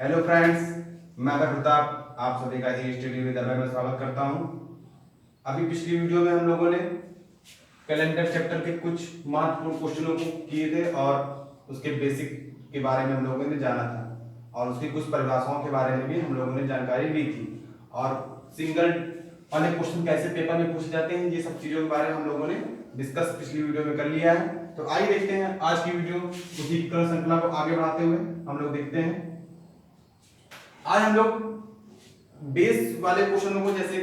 Hello friends, मैं प्रताप आप सभी का ही स्टडी विद अभय में स्वागत करता हूं। अभी पिछली वीडियो में हम लोगों ने कैलेंडर चैप्टर के कुछ महत्वपूर्ण क्वेश्चनों को किए थे और उसके बेसिक के बारे में हम लोगों ने जाना था और उसकी कुछ परिभाषाओं के बारे में भी हम लोगों ने जानकारी ली थी और सिंगल वाले क्वेश्चन कैसे पेपर में पूछे जाते हैं, ये सब चीजों के बारे में हम लोगों ने डिस्कस पिछली वीडियो में कर लिया है। तो आइए देखते हैं आज की वीडियो, उसी क्रम श्रृंखला को आगे बढ़ाते हुए हम लोग देखते हैं। आज हम लोग बेस वाले क्वेश्चनों को, जैसे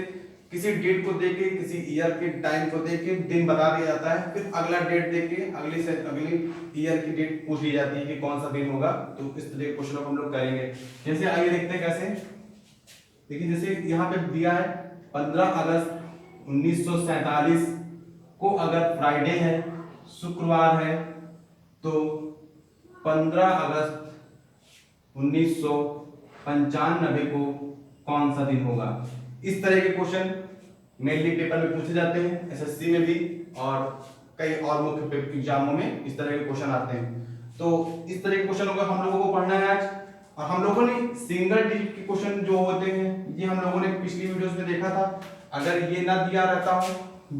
किसी डेट को देके, किसी ईयर के टाइम को देके दिन बता दिया जाता है, फिर अगला डेट देके अगली ईयर की डेट पूछ ली जाती है कि कौन सा दिन होगा। तो इस तरह के क्वेश्चनों को हम लोग करेंगे। जैसे आइए देखते हैं कैसे। देखिए जैसे यहाँ पे दिया है 15 अगस्त 1947 को अगर फ्राइडे है, शुक्रवार है, तो 15 अगस्त 1995 को कौन सा दिन होगा। इस तरह के क्वेश्चन मेनली पेपर में पूछे जाते हैं, एसएससी में भी और कई और मुख्य एग्जामों में इस तरह के क्वेश्चन आते हैं। तो इस तरह के क्वेश्चनों को हम लोगों को पढ़ना है आज। और हम लोगों ने सिंगल डिजिट के क्वेश्चन जो होते हैं, ये हम लोगों ने पिछली वीडियोस में देखा था। अगर ये ना दिया रहता हो,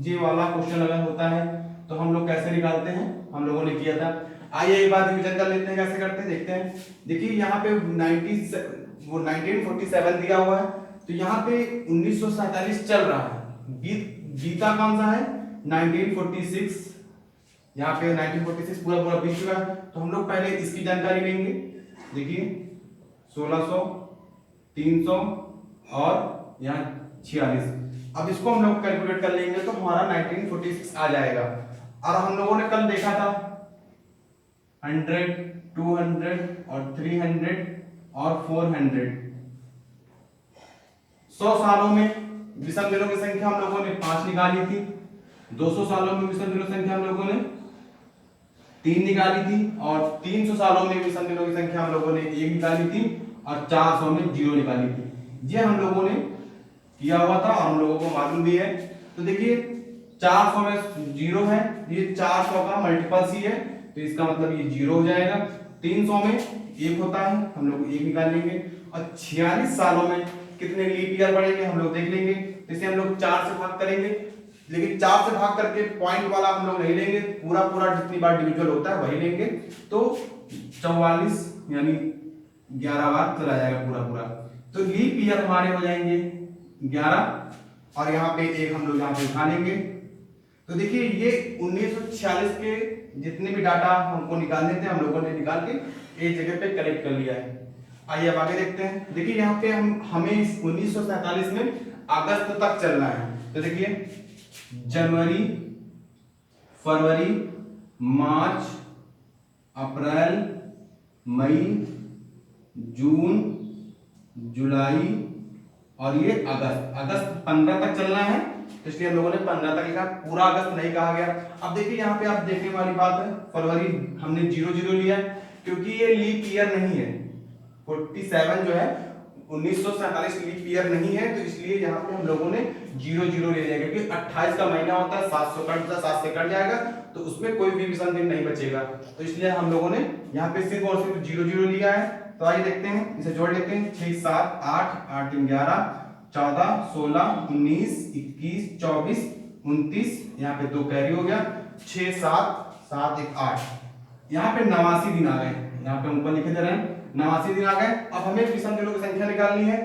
ये वाला क्वेश्चन अगर होता है, तो हम लोग कैसे निकालते हैं, हम लोगों ने किया था। आइए एक बार रिवीजन कर लेते हैं कैसे करते हैं, देखते हैं। देखिए यहाँ पे 1947 दिया हुआ है, तो यहाँ पे 1947 चल रहा है। बीता कौन सा है, 1946। यहाँ पे 1946 पूरा पूरा बीत चुका है। तो हम लोग पहले इसकी जानकारी लेंगे। देखिए 1600, 300 और यहाँ 46। अब इसको हम लोग कैलकुलेट कर लेंगे तो हमारा 1946 आ जाएगा। और हम लोगों ने कल देखा था 100, 200 और 300 और 400। 100 सालों में विषम दिनों की संख्या हम लोगों ने 5 निकाली थी। 200 सालों में विषम दिनों की संख्या हम लोगों ने 3 निकाली थी। और 300 सालों में विषम दिनों की संख्या हम लोगों ने 1 निकाली थी। और 400 में 0 निकाली थी। ये हम लोगों ने किया हुआ था और हम लोगों को मालूम भी है। तो देखिए 400 में 0 है, ये 400 का मल्टीपल्स ही है, तो इसका मतलब ये 0 हो जाएगा। 300 में 1 होता है, हम लोग 1 निकाल लेंगे। और 46 सालों में कितने लीप ईयर बढ़ेंगे हम लोग देख लेंगे। इसे हम लोग 4 से भाग करेंगे, लेकिन 4 से भाग करके पॉइंट वाला हम लोग नहीं लेंगे, पूरा पूरा जितनी बार डिविजन होता है वही लेंगे। तो 44 यानी 11 बार चला जाएगा पूरा पूरा। तो लीप ईयर हमारे हो जाएंगे 11 और यहाँ पे 1 हम लोग यहाँ पे उठा लेंगे। तो देखिए ये 1946 के जितने भी डाटा हमको निकालने थे, हम लोगों ने निकाल के एक जगह पे कलेक्ट कर लिया है। आइए अब आगे देखते हैं। देखिए यहाँ पे हमें 1947 में अगस्त तक चलना है। तो देखिए जनवरी, फरवरी, मार्च, अप्रैल, मई, जून, जुलाई और ये अगस्त 15 तक चलना है। तो इसलिए हम लोगों ने 15 तक लिखा, पूरा अगस्त नहीं कहा गया। अब देखिए यहाँ पे आप देखने वाली बात है, फरवरी हमने 00 लिया है क्योंकि ये लीप ईयर नहीं है। 47 जो है 1947 लीप ईयर नहीं है, तो इसलिए यहाँ पे हम लोगों ने 00 ले लिया, क्योंकि 28 का महीना होता है, 7 से कट जाएगा तो उसमें कोई भी विषम दिन नहीं बचेगा। तो इसलिए हम लोगों ने यहाँ पे सिर्फ और सिर्फ 00 लिया है। तो आइए देखते हैं, इसे जोड़ लेते हैं। 6 7 8 8 3 11 14 16 19 21 24 29, यहाँ पे 2 कैरी हो गया, 6 7 7 1 8। यहाँ पे 89 दिन आ गए, यहाँ पे ऊपर लिखे जा रहे हैं 89 दिन आ गए। अब हमें विषम दिनों की संख्या निकालनी है।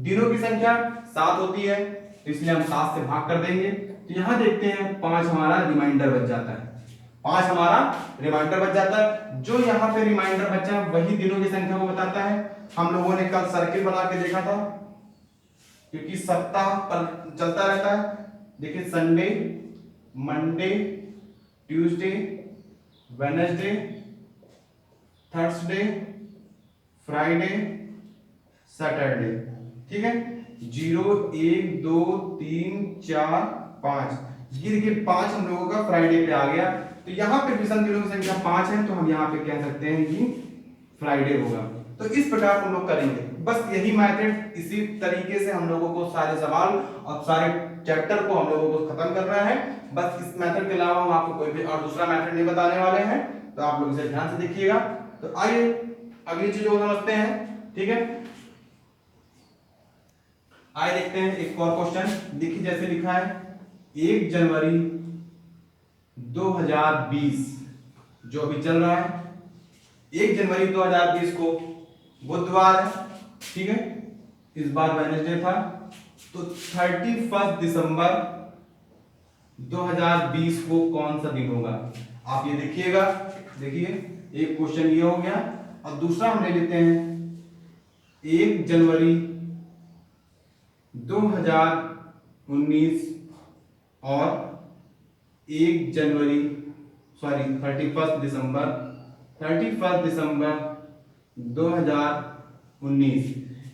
दिनों की संख्या 7 होती है, तो इसलिए हम 7 से भाग कर देंगे। तो यहाँ देखते हैं 5 हमारा रिमाइंडर बच जाता है। 5 हमारा रिमाइंडर बच जाता है। जो यहाँ पे रिमाइंडर बचा वही दिनों की संख्या को बताता है। हम लोगों ने कल सर्किल बना के देखा था, क्योंकि सप्ताह पर चलता रहता है। देखिए Sunday, Monday, Tuesday, Wednesday, Thursday, Friday, Saturday. ठीक है, 0 1 2 3 4 5, ये देखिए 5 हम लोगों का फ्राइडे पे आ गया। तो यहाँ पे विषम दिनों की संख्या 5 है, तो हम यहाँ पे कह सकते हैं कि फ्राइडे होगा। तो इस प्रकार हम लोग करेंगे। बस यही मेथड, इसी तरीके से हम लोगों को सारे सवाल और सारे चैप्टर को हम लोगों को खत्म करना है। बस इस मेथड के अलावा हम आपको कोई भी और दूसरा मेथड नहीं बताने वाले हैं, तो आप लोग इसे ध्यान से देखिएगा। तो आइए अगली चीज को समझते हैं। ठीक है, आइए देखते हैं एक और क्वेश्चन। देखिए जैसे लिखा है 1 जनवरी 2020 जो अभी चल रहा है, 1 जनवरी 2020 को बुधवार है, ठीक है, इस बार वेडनेसडे था, तो 31 दिसंबर 2020 को कौन सा दिन होगा? आप ये देखिएगा। देखिए एक क्वेश्चन ये हो गया, और दूसरा हम ले लेते हैं 1 जनवरी 2019 और 31 दिसंबर 2019।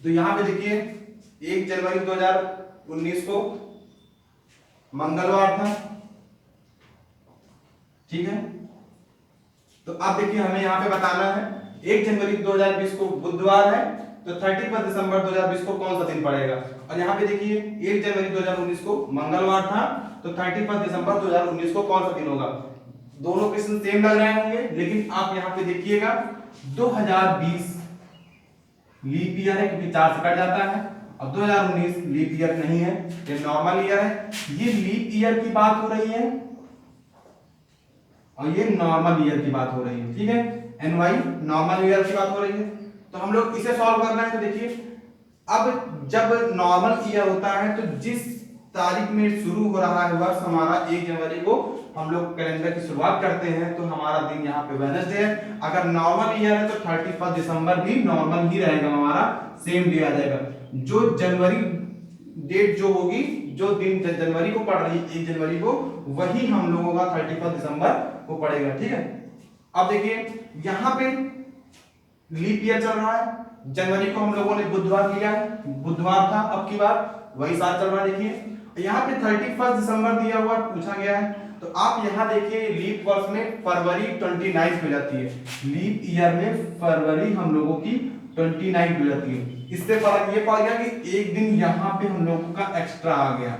तो यहां पे देखिए 1 जनवरी 2019 को मंगलवार था, ठीक है, तो अब देखिए हमें यहां पे बताना है 1 जनवरी 2020 को बुधवार है, तो 31 दिसंबर 2020 को कौन सा दिन पड़ेगा? और यहाँ पे देखिए 1 जनवरी 2019 को मंगलवार था, तो 31 दिसंबर 2019 को कौन सा दिन होगा? दोनों क्वेश्चन सेम लग रहे होंगे, लेकिन आप यहाँ पे देखिएगा 2020 लीप ईयर है क्योंकि 4 से कट जाता है, और 2019 लीप ईयर नहीं है, ये नॉर्मल ईयर है। ये लीप ईयर की बात हो रही है और ये नॉर्मल ईयर की बात हो रही है, ठीक है, एनवाई नॉर्मल ईयर की बात हो रही है। तो हम लोग इसे सॉल्व करना है। तो देखिए अब जब नॉर्मल ईयर होता है तो जिस तारीख में शुरू हो रहा है वर्ष हमारा 1 जनवरी को हम लोग कैलेंडर की शुरुआत करते हैं, तो हमारा दिन यहाँ पे वेडनेसडे है। अगर नॉर्मल ईयर है तो 31 दिसंबर भी नॉर्मल ही रहेगा, हमारा सेम डे आ जाएगा। जो जनवरी डेट जो होगी, जो दिन जनवरी को पड़ रही है 1 जनवरी को, वही हम लोगों का 31 दिसंबर को पड़ेगा, ठीक है। अब देखिए यहाँ पे लीप ईयर चल रहा है, जनवरी को हम लोगों ने बुधवार लिया है, बुधवार था, अब की बार वही साल चल रहा है। देखिए यहाँ पे 31 दिसंबर दिया हुआ पूछा गया है, तो आप यहाँ देखिए लीप वर्ष में फरवरी 29 हो जाती है, लीप ईयर में फरवरी हम लोगों की 29 हो जाती है। इससे फर्क ये पड़ गया कि एक दिन यहाँ पे हम लोगों का एक्स्ट्रा आ गया,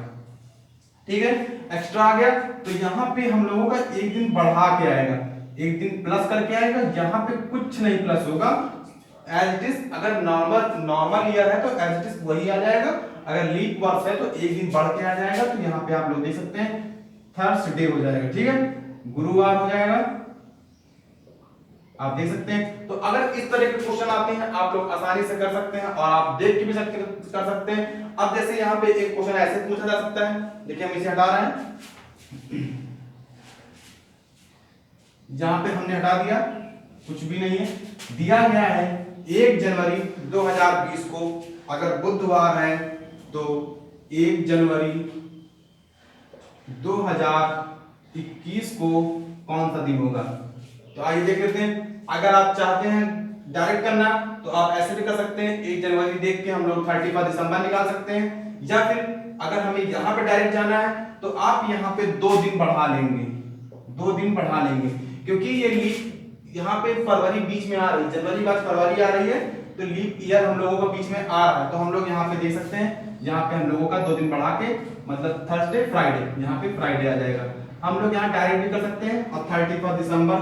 ठीक है, एक्स्ट्रा आ गया, तो यहाँ पे हम लोगों का एक दिन बढ़ा के आएगा, एक दिन प्लस करके आएगा। यहाँ पे कुछ नहीं प्लस होगा, एज इट इज। अगर नॉर्मल ईयर है तो एज इट इज वही आ जाएगा, अगर लीप वर्ष है तो एक दिन बढ़ के आ जाएगा। तो यहाँ पे आप लोग देख सकते हैं थर्सडे हो जाएगा, ठीक है, गुरुवार हो जाएगा, आप देख सकते हैं। तो अगर इस तरह के क्वेश्चन आते हैं आप लोग आसानी से कर सकते हैं, और आप देख के भी कर सकते हैं। अब जैसे यहाँ पे एक क्वेश्चन ऐसे पूछा जा सकता है, देखिए हम इसे हटा रहे हैं, जहां पे हमने हटा दिया कुछ भी नहीं है, दिया गया है 1 जनवरी 2020 को अगर बुधवार है तो 1 जनवरी 2021 को कौन सा दिन होगा? तो आइए देख लेते हैं। अगर आप चाहते हैं डायरेक्ट करना तो आप ऐसे भी कर सकते हैं, 1 जनवरी देख के हम लोग 31 दिसंबर निकाल सकते हैं, या फिर अगर हमें यहाँ पे डायरेक्ट जाना है तो आप यहाँ पे 2 दिन बढ़ा लेंगे, 2 दिन बढ़ा लेंगे, क्योंकि ये लीप यहाँ पे फरवरी बीच में आ रही है, जनवरी बाद फरवरी आ रही है, तो लीप ईयर हम लोगों का बीच में आ रहा है। तो हम लोग यहाँ पे देख सकते हैं, यहाँ पे हम लोगों का 2 दिन बढ़ा के मतलब थर्सडे फ्राइडे, यहाँ पे फ्राइडे आ जाएगा। हम लोग यहाँ डायरेक्ट भी कर सकते हैं, और 31 दिसंबर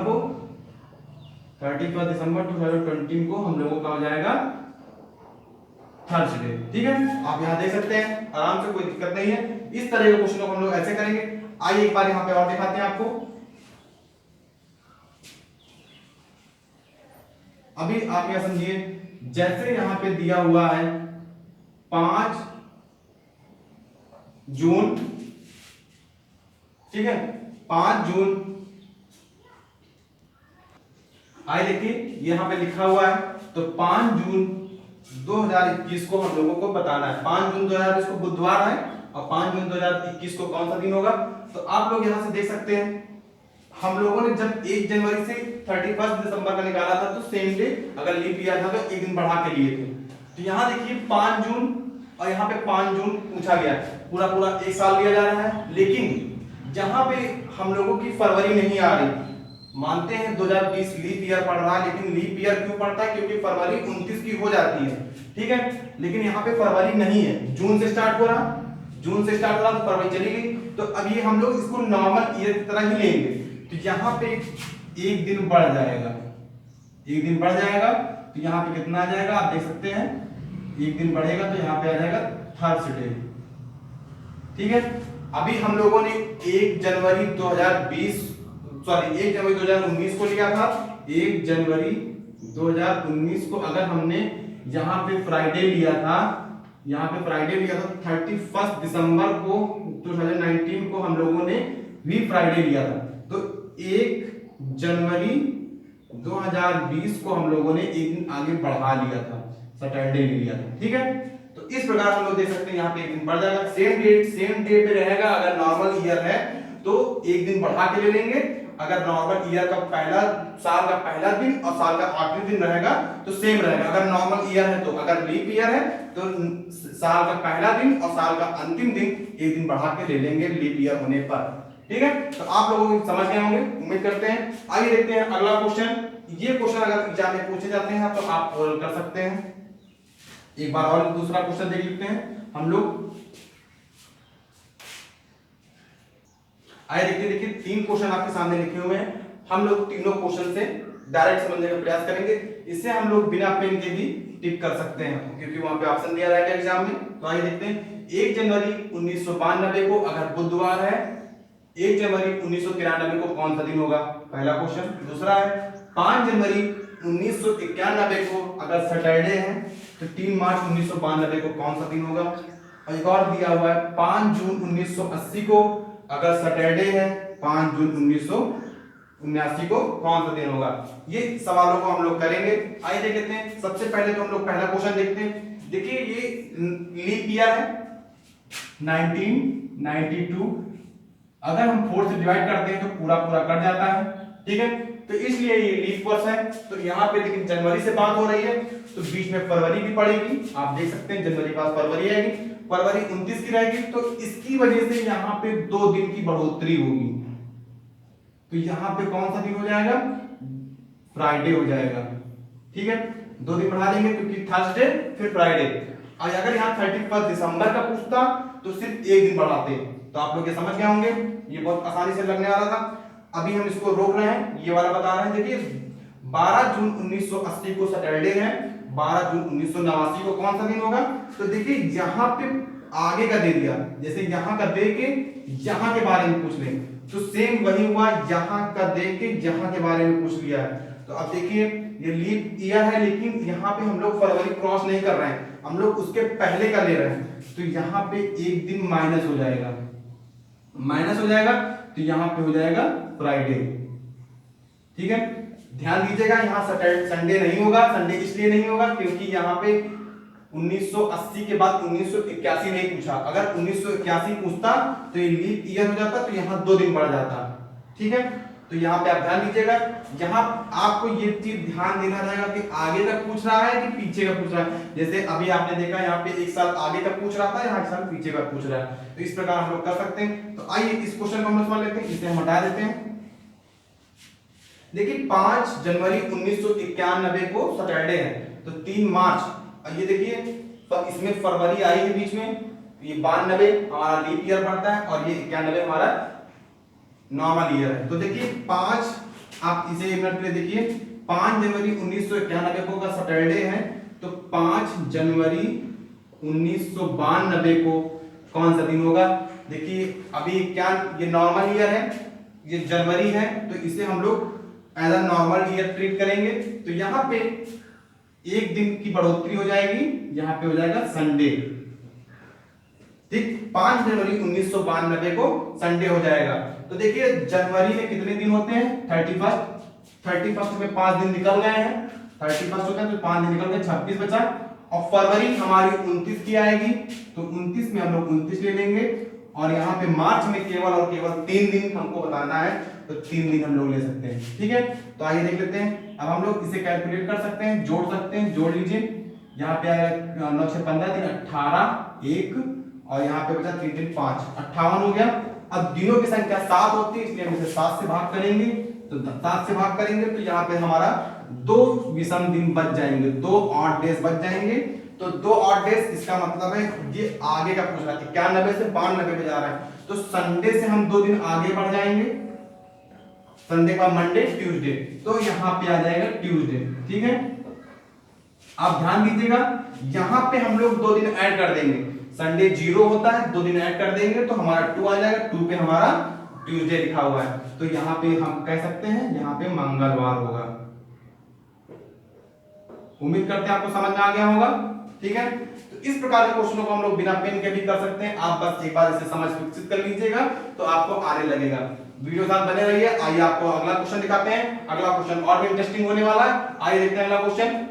2020 को हम लोगों का हो जाएगा थर्सडे, ठीक है। आप यहाँ देख सकते हैं आराम से, कोई दिक्कत नहीं है। इस तरह के क्वेश्चन को हम लोग ऐसे करेंगे। आइए एक बार यहाँ पे और दिखाते हैं आपको। अभी आप यह समझिए, जैसे यहां पे दिया हुआ है 5 जून, ठीक है, 5 जून, आइए देखिए यहां पे लिखा हुआ है, तो 5 जून 2021 को हम लोगों को बताना है। 5 जून 2021 को बुधवार है, और 5 जून 2021 को कौन सा दिन होगा? तो आप लोग यहां से देख सकते हैं, हम लोगों ने जब 1 जनवरी से 31 दिसंबर का निकाला था तो सेम डे अगर लीप ईयर था तो एक दिन बढ़ा के लिए थे। तो यहाँ देखिए 5 जून और यहाँ पे 5 जून पूछा गया, पूरा पूरा एक साल लिया जा रहा है, लेकिन जहां पे हम लोगों की फरवरी नहीं आ रही, मानते हैं 2020 लीप ईयर पड़ रहा है, लेकिन लीप ईयर क्यों पड़ता है? क्योंकि फरवरी 29 की हो जाती है, ठीक है, लेकिन यहाँ पे फरवरी नहीं है, जून से स्टार्ट हो रहा, जून से स्टार्ट हो रहा तो फरवरी चली गई। तो अब ये हम लोग इसको नॉर्मल ईयर की तरह ही लेंगे, तो यहाँ पे एक दिन बढ़ जाएगा, एक दिन बढ़ जाएगा तो यहाँ पे कितना आ जाएगा आप देख सकते हैं, एक दिन बढ़ेगा तो यहाँ पे आ जाएगा थर्सडे। ठीक है, अभी हम लोगों ने 1 जनवरी 2019 को लिया था। 1 जनवरी 2019 को अगर हमने यहाँ पे फ्राइडे लिया था, यहाँ पे फ्राइडे लिया था, 31 दिसंबर को 2019 को हम लोगों ने भी फ्राइडे लिया था। तो 1 जनवरी 2020 को हम लोगों ने एक दिन आगे बढ़ा लिया था, सैटरडे ले लिया था। ठीक है, तो इस प्रकार हम लोग देख सकते हैं यहाँ पे एक दिन बढ़ जाएगा, सेम डे पे रहेगा। अगर नॉर्मल ईयर है तो एक दिन बढ़ा के ले लेंगे। अगर नॉर्मल ईयर का पहला साल का पहला दिन और साल का आखिरी दिन रहेगा तो सेम रहेगा। अगर नॉर्मल ईयर है तो, अगर लीप ईयर है तो साल का पहला दिन और साल का अंतिम दिन एक दिन बढ़ा के ले लेंगे लीप ईयर होने पर। ठीक है, तो आप लोगों को समझ गए होंगे, उम्मीद करते हैं। आइए देखते हैं अगला क्वेश्चन। ये क्वेश्चन अगर एग्जाम में पूछे जाते हैं तो आप सॉल्व कर सकते हैं। एक बार और दूसरा क्वेश्चन देख लेते हैं हम लोग। आइए देखिए 3 क्वेश्चन आपके सामने लिखे हुए हैं। हम लोग तीनों क्वेश्चन से डायरेक्ट समझने का प्रयास करेंगे। इससे हम लोग बिना पेन के भी टिक कर सकते हैं क्योंकि वहां पे ऑप्शन दिया रहेगा एग्जाम में। तो आइए देखते हैं, 1 जनवरी 1992 को अगर बुधवार है, 1 जनवरी 1993 को कौन सा दिन होगा? पहला क्वेश्चन। दूसरा है 5 जनवरी 1991 को अगर सैटरडे है तो 3 मार्च 1992 को कौन सा दिन होगा? और एक और दिया हुआ है 5 जून 1980 को अगर सैटरडे है, 5 जून 1979 को कौन सा दिन होगा? ये सवालों को हम लोग करेंगे। आइए देख लेते हैं। सबसे पहले तो हम लोग पहला क्वेश्चन देखते हैं। देखिए ये लीप ईयर है 1992, अगर हम 4 से डिवाइड करते हैं तो पूरा पूरा कट जाता है। ठीक है, तो इसलिए ये लीप वर्ष है। तो यहाँ पे लेकिन जनवरी से बात हो रही है तो बीच में फरवरी भी पड़ेगी। आप देख सकते हैं जनवरी के बाद फरवरी आएगी, फरवरी 29 की रहेगी, तो इसकी वजह से यहाँ पे 2 दिन की बढ़ोतरी होगी। तो यहाँ पे कौन सा दिन हो जाएगा? फ्राइडे हो जाएगा। ठीक है, 2 दिन बढ़ा देंगे क्योंकि थर्सडे फिर फ्राइडे। और अगर यहाँ 31 दिसंबर का पूछता तो सिर्फ एक दिन बढ़ाते। तो आप लोग ये समझ गए होंगे, ये बहुत आसानी से लगने वाला था। अभी हम इसको रोक रहे हैं, ये वाला बता रहे हैं। देखिए 12 जून 1980 को सैटरडे है, 12 जून 1989 को कौन सा दिन होगा? तो देखिए यहाँ पे आगे का दे दिया, जैसे यहाँ का दे के यहाँ के बारे में पूछ लें तो सेम वही हुआ, यहाँ का दे के यहाँ के बारे में पूछ लिया है। तो अब देखिए ये लीप ईयर है लेकिन यहाँ पे हम लोग फरवरी क्रॉस नहीं कर रहे हैं, हम लोग उसके पहले का ले रहे हैं। तो यहाँ पे एक दिन माइनस हो जाएगा, तो यहाँ पे हो जाएगा फ्राइडे। ठीक है, ध्यान दीजिएगा यहाँ सैटरडे संडे नहीं होगा। संडे इसलिए नहीं होगा क्योंकि यहाँ पे 1980 के बाद 1981 नहीं पूछा। अगर 1981 पूछता तो ये लीप ईयर हो जाता, तो यहाँ 2 दिन बढ़ जाता। ठीक है, तो यहाँ पे आप ध्यान दीजिएगा। यहाँ आपको ये चीज ध्यान देना रहेगा कि आगे का पूछ रहा है कि पीछे का पूछ रहा है। जैसे अभी आपने देखा यहाँ पे 1 साल आगे का पूछ रहा था, यहाँ 1 साल पीछे का पूछ रहा है। तो इस प्रकार हम लोग कर सकते हैं। तो आइए इस क्वेश्चन को हम लोग समझ लेते हैं, इसे हम हटा देते हैं। देखिए 5 जनवरी 1991 को सैटरडे है तो 3 मार्च, और ये देखिए तो इसमें फरवरी आई है बीच में, ये 92 हमारा लीप ईयर बढ़ता है और ये 91 हमारा नॉर्मल ईयर है। तो देखिए 5, आप इसे एक मिनट के लिए देखिए, 5 जनवरी 1991 को का सैटरडे है तो 5 जनवरी 1992 को कौन सा दिन होगा? देखिए अभी क्या, ये नॉर्मल ईयर है, ये जनवरी है, तो इसे हम लोग as a normal year treat करेंगे। तो यहाँ पे एक दिन की बढ़ोतरी हो जाएगी, यहाँ पे हो जाएगा संडे। ठीक, 5 जनवरी 1992 को संडे हो जाएगा। तो देखिए जनवरी में कितने दिन होते हैं? 31 में 5 दिन निकल गए हैं, 31 होता है तो 5 दिन निकल गए, 26 बचा। और फरवरी हमारी 29 की आएगी तो 29 में हम लोग 29 ले लेंगे। और यहाँ पे मार्च में केवल और केवल 3 दिन हमको बताना है, तो 3 दिन हम लोग ले सकते हैं। ठीक है, तो आइए देख लेते हैं। अब हम लोग इसे कैलकुलेट कर सकते हैं, जोड़ सकते हैं। जोड़ लीजिए, यहाँ पे आएगा 9 से 15 दिन, 18 1 और यहाँ पे बचा 3 दिन 5, 58 हो गया। अब दिनों की संख्या 7 होती है इसलिए हम इसे 7 से भाग करेंगे। तो 7 से भाग करेंगे तो यहाँ पे हमारा 2 विषम दिन बच जाएंगे, 2 ऑड डेज बच जाएंगे। तो 2 ऑड डेज, इसका मतलब है ये आगे का पूछ रहा है, 91 से 92 पे जा रहा है, तो संडे से हम 2 दिन आगे बढ़ जाएंगे। संडे का मंडे ट्यूसडे, तो यहाँ पे आ जाएगा ट्यूसडे। ठीक है, आप ध्यान दीजिएगा, यहाँ पे हम लोग 2 दिन ऐड कर देंगे। संडे 0 होता है, 2 दिन ऐड कर देंगे तो हमारा 2 आ जाएगा, 2 पे हमारा ट्यूसडे लिखा हुआ है, तो यहाँ पे हम कह सकते हैं यहाँ पे मंगलवार होगा। उम्मीद करते हैं आपको समझ में आ गया होगा। ठीक है, तो इस प्रकार के क्वेश्चनों को हम लोग बिना पेन के भी कर सकते हैं। आप बस एक बार इसे समझ विकसित कर लीजिएगा तो आपको आने लगेगा। वीडियो साथ बने रहिए। आइए आपको अगला क्वेश्चन दिखाते हैं। अगला क्वेश्चन और भी इंटरेस्टिंग होने वाला है। आइए देखते हैं अगला क्वेश्चन।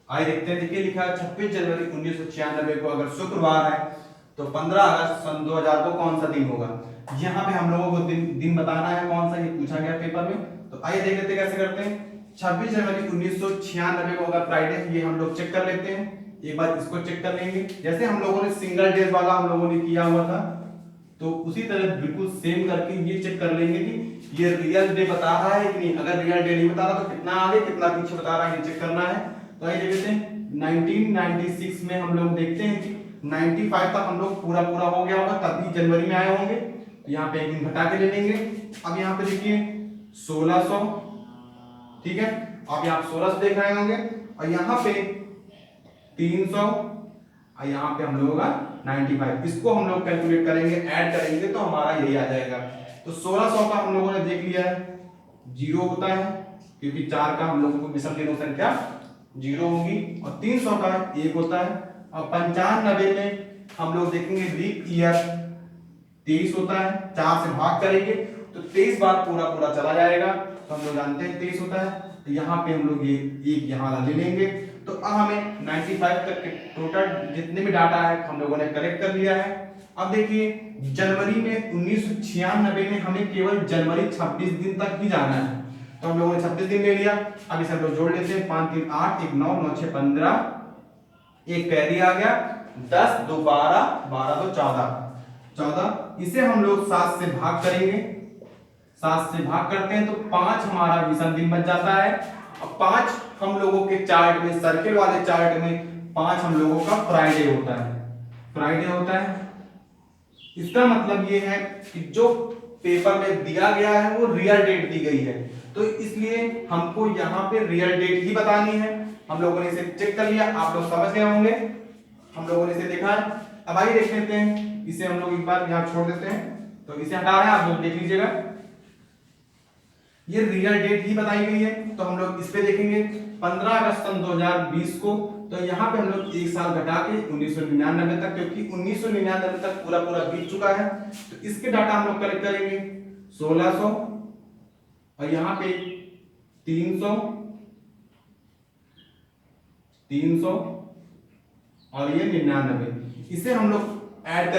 आइए देखते हैं, देखिए लिखा है 26 जनवरी 1996 को अगर शुक्रवार है तो 15 अगस्त सन 2000 को कौन सा दिन होगा। यहाँ पे हम लोगों को दिन बताना है कौन सा, ये पूछा गया पेपर में। तो आइए देख लेते हैं कैसे करते हैं। 26 जनवरी 1996 को अगर फ्राइडे, ये हम लोग चेक कर लेते हैं। एक बार इसको चेक कर लेंगे, जैसे हम लोगों ने सिंगल डेज वाला हम लोगों ने किया हुआ था, तो उसी तरह बिल्कुल सेम करके ये चेक कर लेंगे कि ये रियल डे बता रहा है कि नहीं। अगर रियल डे नहीं बता रहा तो कितना आगे कितना पीछे बता रहा है, ये चेक करना है। तो आइए देखते हैं 1996 में हम लोग देखते हैं कि 95 तक हम लोग पूरा हो गया होगा, तभी जनवरी में आए होंगे। तो यहाँ पे एक दिन घटा के ले लेंगे। अब यहाँ पे देखिए 1600, ठीक है, अब यहाँ 1600 देख रहे होंगे, और यहाँ पे 300, और यहाँ पे हम लोगों का 95, इसको हम लोग कैलकुलेट करेंगे, ऐड करेंगे तो हमारा यही आ जाएगा। तो 1600 का हम लोगों ने देख लिया है 0 होता है, क्योंकि 4 का हम लोगों को विषम दिनों संख्या 0 होगी, और 300 का 1 होता है, और 95 में हम लोग देखेंगे लीप ईयर 23 होता है, 4 से भाग करेंगे तो 23 बार पूरा चला जाएगा, तो हम लोग जानते हैं 23 होता है। तो यहाँ पे हम लोग ये एक यहाँ ले लेंगे। तो अब हमें 95 तक के टोटल जितने भी डाटा है हम लोगों ने कलेक्ट कर लिया है। अब देखिए जनवरी में 1996 में हमें केवल जनवरी 26 दिन तक ही जाना है, तो हम लोगों ने 26 दिन ले लिया। अब इसे हम लोग जोड़ लेते हैं, 5 3 8 1 9 9 6 15, एक कैरी आ गया, 10 2 12 12 2 14, इसे हम लोग 7 से भाग करेंगे। 7 से भाग करते हैं तो 5 हमारा विषम दिन बच जाता है, और 5 हम लोगों के चार्ट में, सर्किल वाले चार्ट में 5 हम लोगों का फ्राइडे होता है। इसका मतलब ये है कि जो पेपर में दिया गया है वो रियल डेट दी गई है, तो इसलिए हमको यहाँ पे रियल डेट ही बतानी है। हम लोगों ने इसे चेक कर लिया, आप लोग समझ गए होंगे, हम लोगों ने इसे देखा है। अब आइए देख लेते हैं, इसे हम लोग एक बार यहाँ छोड़ देते हैं, तो इसे हटा रहे हैं, आप लोग देख लीजिएगा, ये रियल डेट ही बताई गई है। तो हम लोग इस पे देखेंगे 15 अगस्त सन 2020 को, तो यहाँ पे हम लोग एक साल घटा के 1999 तक, क्योंकि 1999 तक पूरा बीत चुका है, तो इसके डाटा हम लोग कलेक्ट करेंगे। 1600, और यहाँ पे 300 और ये 99, इसे हम लोग ऐड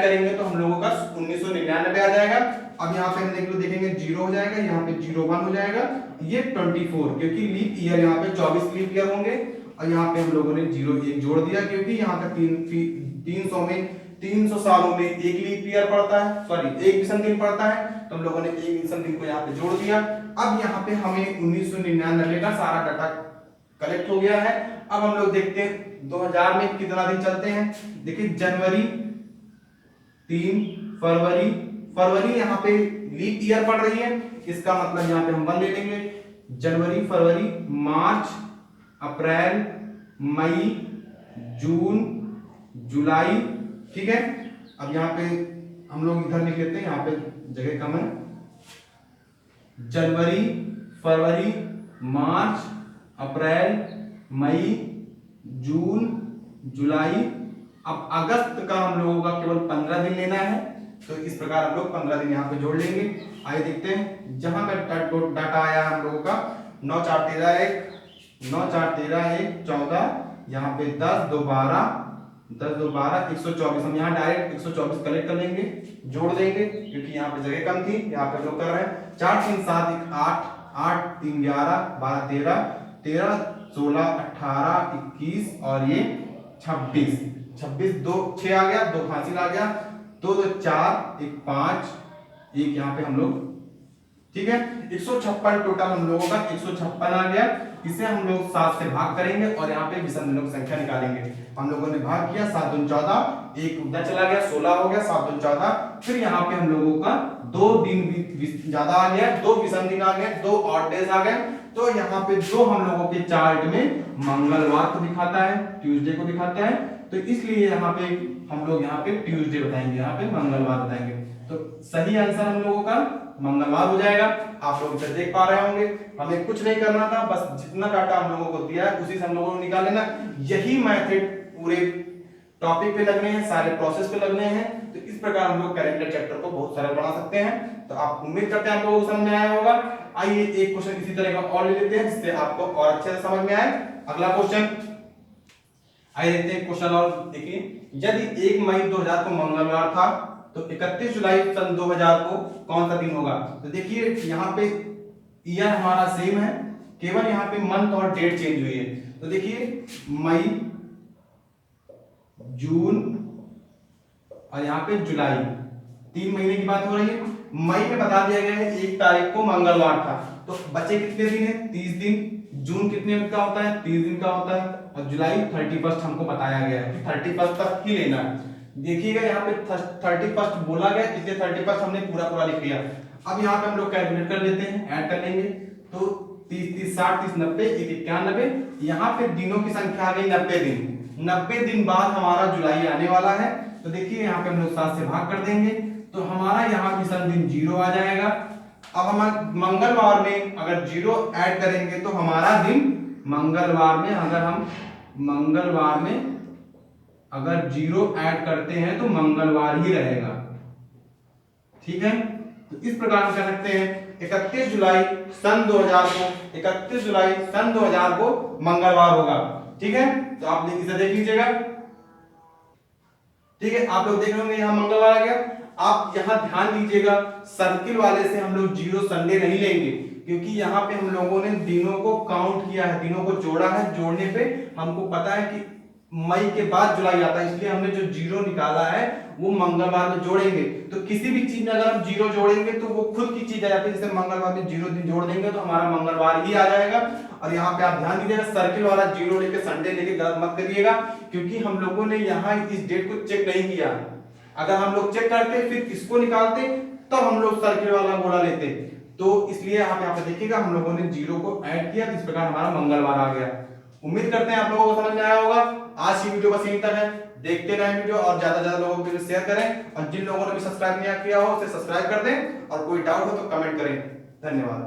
करेंगे तो हम लोगों का 1999 आ जाएगा। अब यहाँ पे हम देखेंगे 0 हो जाएगा, यहाँ पे 01 हो जाएगा, ये 24, क्योंकि लीप ईयर यहाँ पे 24 लीप ईयर होंगे, और यहाँ पे हम लोगों ने 0 1 जोड़ दिया, क्योंकि यहाँ पे 300 सालों में एक लीप ईयर पड़ता है, सॉरी एक विषम दिन पड़ता है, तो हम लोगों ने एक विषम दिन को यहाँ पे जोड़ दिया। अब यहाँ पे हमें 1999 का सारा डाटा कलेक्ट हो गया है। अब हम लोग देखते हैं 2000 में कितना दिन चलते हैं। देखिए जनवरी 3, फरवरी यहाँ पे लीप ईयर पड़ रही है, इसका मतलब यहाँ पे हम 1 ले लेंगे। जनवरी, फरवरी, मार्च, अप्रैल, मई, जून, जुलाई, ठीक है। अब यहाँ पे हम लोग इधर लिख लेते हैं, यहाँ पे जगह कम है। जनवरी, फरवरी, मार्च, अप्रैल, मई, जून, जुलाई, अब अगस्त का हम लोगों का केवल 15 दिन लेना है, तो इस प्रकार हम लोग 15 दिन यहाँ पे जोड़ लेंगे। आइए देखते हैं, जहां का डाटा आया हम लोगों का 9 4 13 1 14, यहाँ पे 10 2 12 124, हम यहाँ डायरेक्ट 124 कलेक्ट कर लेंगे, जोड़ देंगे, क्योंकि यहाँ पे जगह कम थी, यहाँ पे लोग कर रहे हैं। 4 3 7 1 8 8 3 11 12 13 16 18 21 और ये 26 2 6 आ गया, 2 फांसी आ गया, 2 2 4 1 5 1 यहाँ पे हम लोग, ठीक है। 156 टोटल हम लोगों का 156 आ गया। इसे हम लोग 7 से भाग करेंगे और यहाँ पे विषम दिनों की संख्या निकालेंगे। हम लोगों ने भाग किया, 7 दूनी 14, एक उधर चला गया, 16 हो गया, 7 दूनी 14, फिर यहाँ पे हम लोगों का 2 दिन भी ज्यादा आ गया, 2 विषम दिन आ गए, 2 ऑड डेज आ गए, तो यहाँ पे जो हम लोगों के चार्ट में मंगलवार को दिखाता है, ट्यूसडे को दिखाता है, तो इसलिए यहाँ पे हम लोग यहाँ पे ट्यूसडे बताएंगे, यहाँ पे मंगलवार बताएंगे। तो सही आंसर हम लोगों का मंगलवार हो जाएगा। आप लोग इसे देख पा रहे होंगे, हमें कुछ नहीं करना था, बस जितना डाटा हम लोगों को दिया है उसी से हम लोगों को निकाल लेना। यही मेथड पूरे टॉपिक पे लगने हैं, सारे प्रोसेस पे लगने हैं। तो इस प्रकार हम लोग कैलेंडर चैप्टर को बहुत सरल बना सकते हैं। तो आप उम्मीद करते हैं आप लोगों को समझ में आया होगा। आइए एक क्वेश्चन इसी तरह का और ले लेते हैं जिससे आपको और अच्छे से समझ में आए। अगला क्वेश्चन आइए देखते हैं क्वेश्चन और देखिए, यदि 1 मई 2000 को मंगलवार था तो 31 जुलाई सन 2000 को कौन सा दिन होगा? तो देखिए यहाँ पे ईयर हमारा सेम है, केवल यहाँ पे मंथ और डेट चेंज हुई है। तो देखिए मई, जून और यहाँ पे जुलाई, 3 महीने की बात हो रही है। मई में बता दिया गया है 1 तारीख को मंगलवार था, तो बचे कितने दिन है? 30 दिन। जून कितने का होता है? 30 दिन का होता है। और जुलाई 31 हमको बताया गया है कि 31 तक ही लेना है। देखिएगा यहाँ पे 31 बोला गया, इसलिए 31 हमने पूरा पूरा लिख लिया। अब यहाँ पे हम लोग कैलकुलेट कर लेते हैं, ऐड कर लेंगे। तो 30 30 60 30 90 91। यहाँ पे दिनों की संख्या आ गई 90 दिन। 90 दिन बाद हमारा जुलाई आने वाला है। तो देखिए यहाँ पे हम लोग 7 से भाग कर देंगे, तो हमारा यहाँ विषम दिन 0 आ जाएगा। अब हम मंगलवार में अगर 0 ऐड करेंगे तो हमारा दिन मंगलवार में अगर 0 ऐड करते हैं तो मंगलवार ही रहेगा। ठीक है, तो इस प्रकार हम कह सकते हैं 31 जुलाई सन 2000 को मंगलवार होगा। ठीक है, तो आप इसे देख लीजिएगा। ठीक है, आप लोग देख रहे होंगे यहाँ मंगलवार आ गया। आप यहाँ ध्यान दीजिएगा, सर्किल वाले से हम लोग 0 संडे नहीं लेंगे, क्योंकि यहाँ पे हम लोगों ने दिनों को काउंट किया है, दिनों को जोड़ा है। जोड़ने पे हमको पता है कि मई के बाद जुलाई आता है, इसलिए हमने जो 0 निकाला है वो मंगलवार में जोड़ेंगे। तो किसी भी चीज में अगर हम 0 जोड़ेंगे तो वो खुद की चीज आ जाती है। जैसे मंगलवार में 0 दिन जोड़ देंगे तो हमारा मंगलवार ही आ जाएगा। और यहाँ पे आप ध्यान दीजिएगा, सर्किल वाला 0 लेके संडे लेके गलत मत करिएगा, क्योंकि हम लोगों ने यहाँ इस डेट को चेक नहीं किया। अगर हम लोग चेक करते फिर इसको निकालते तो हम लोग सर्किल वाला बोला लेते। तो इसलिए आप यहाँ पे देखिएगा हम लोगों ने 0 को ऐड किया, तो इस प्रकार हमारा मंगलवार आ गया। उम्मीद करते हैं आप लोगों को समझ में आया होगा। आज की वीडियो बस यहीं तक है। देखते रहें वीडियो और ज्यादा से ज्यादा लोगों के लिए शेयर करें, और जिन लोगों ने भी सब्सक्राइब नहीं किया हो उसे सब्सक्राइब कर दें, और कोई डाउट हो तो कमेंट करें। धन्यवाद।